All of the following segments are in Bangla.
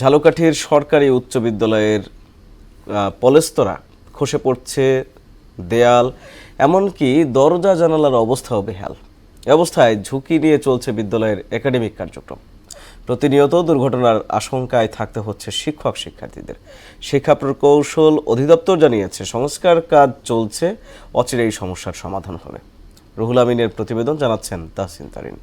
ঝালকাঠির সরকারি উচ্চ বিদ্যালয়ের পলেস্তরা খসে পড়ছে, দেয়াল এমনকি দরজা জানালার অবস্থাও বেহাল। এ অবস্থায় ঝুঁকি নিয়ে চলছে বিদ্যালয়ের একাডেমিক কার্যক্রম। প্রতিনিয়ত দুর্ঘটনার আশঙ্কায় থাকতে হচ্ছে শিক্ষক শিক্ষার্থীদের। শিক্ষা প্রকৌশল অধিদপ্তর জানিয়েছে সংস্কার কাজ চলছে, অচিরেই সমস্যার সমাধান হবে। রুহুল আমিনের প্রতিবেদন, জানাচ্ছেন তাহসিন তারিন।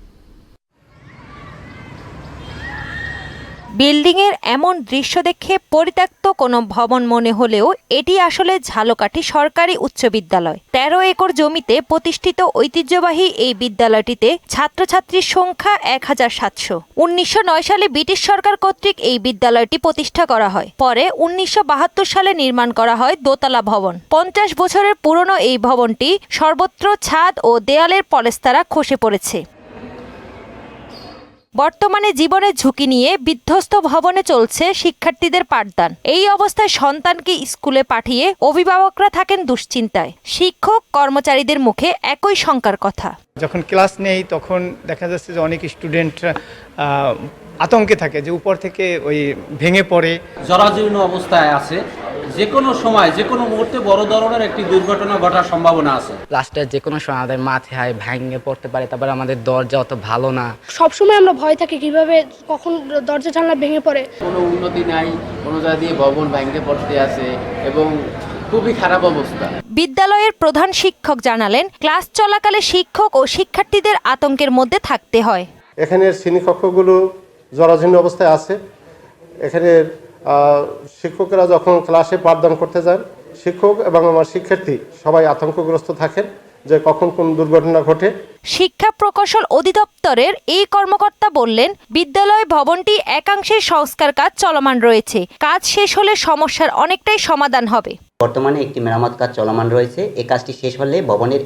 বিল্ডিংয়ের এমন দৃশ্য দেখে পরিত্যক্ত কোনো ভবন মনে হলেও এটি আসলে ঝালকাঠি সরকারি উচ্চ বিদ্যালয়। ১৩ একর জমিতে প্রতিষ্ঠিত ঐতিহ্যবাহী এই বিদ্যালয়টিতে ছাত্রছাত্রীর সংখ্যা ১৭০০। ১৯০৯ সালে ব্রিটিশ সরকার কর্তৃক এই বিদ্যালয়টি প্রতিষ্ঠা করা হয়। পরে ১৯৭২ সালে নির্মাণ করা হয় দোতলা ভবন। ৫০ বছরের পুরনো এই ভবনটি সর্বত্র ছাদ ও দেয়ালের পলেস্তারা খসে পড়েছে। বর্তমানে জীবনের ঝুঁকি নিয়ে বিধ্বস্ত ভবনে চলছে শিক্ষার্থীদের পাঠদান। এই অবস্থায় সন্তানকে স্কুলে পাঠিয়ে অভিভাবকরা থাকেন দুশ্চিন্তায়। শিক্ষক কর্মচারীদের মুখে একই শঙ্কার কথা। যখন ক্লাস নেই তখন দেখা যাচ্ছে যে অনেক স্টুডেন্ট আতঙ্কে থাকে যে উপর থেকে ওই ভেঙে পড়ে, জরাজীর্ণ অবস্থায় আছে। যে কোনো সময় যে কোনো মুহূর্তে বড় ধরনের একটি দুর্ঘটনা ঘটার সম্ভাবনা আছে। লাস্টে যে কোনো সময় আমাদের মাথায় ভেঙে পড়তে পারে। তারপর আমাদের দরজা অত ভালো না, সবসময় আমরা ভয় থাকি কিভাবে কখন দরজা জানলা ভেঙে পড়ে। কোনো উন্নতি নাই, কোনো জায়গা দিয়ে ভবন ভেঙে পড়তে আছে এবং খুবই খারাপ অবস্থা। বিদ্যালয়ের প্রধান শিক্ষক জানালেন, ক্লাস চলাকালে শিক্ষক ও শিক্ষার্থীদের আতঙ্কের মধ্যে থাকতে হয়। এখানের শ্রেণীকক্ষগুলো জরাজীর্ণ অবস্থায় আছে। এখানের শিক্ষকরা যখন ক্লাসে পাঠদান করতে যান, শিক্ষক এবং আমার শিক্ষার্থী সবাই আতঙ্কগ্রস্ত থাকেন যে কখন কোন দুর্ঘটনা ঘটে। শিক্ষা প্রকৌশল অধিদপ্তরের এই কর্মকর্তা বললেন, বিদ্যালয় ভবনটি একাংশের সংস্কার কাজ চলমান রয়েছে। কাজ শেষ হলে সমস্যার অনেকটাই সমাধান হবে। বর্তমানে একটি মেরামত কাজ চলমান রয়েছে। এই কাজটি শেষ হলে ভবনের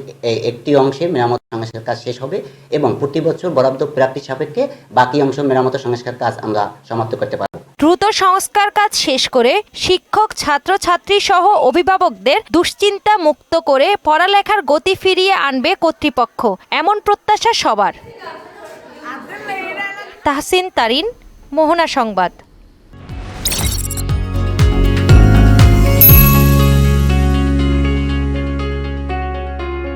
একটি অংশের মেরামত সংস্কার কাজ শেষ হবে এবং প্রতি বছর বরাদ্দ প্রাপ্তি সাপেক্ষে বাকি অংশ মেরামত সংস্কার কাজ আমরা সমাপ্ত করতে পারব। দ্রুত সংস্কার কাজ শেষ করে শিক্ষক, ছাত্রছাত্রী সহ অভিভাবকদের দুশ্চিন্তা মুক্ত করে পড়ালেখার গতি ফিরিয়ে আনবে কর্তৃপক্ষ, এমন প্রত্যাশা সবার। তাহসিন তারিন, মোহনা সংবাদ।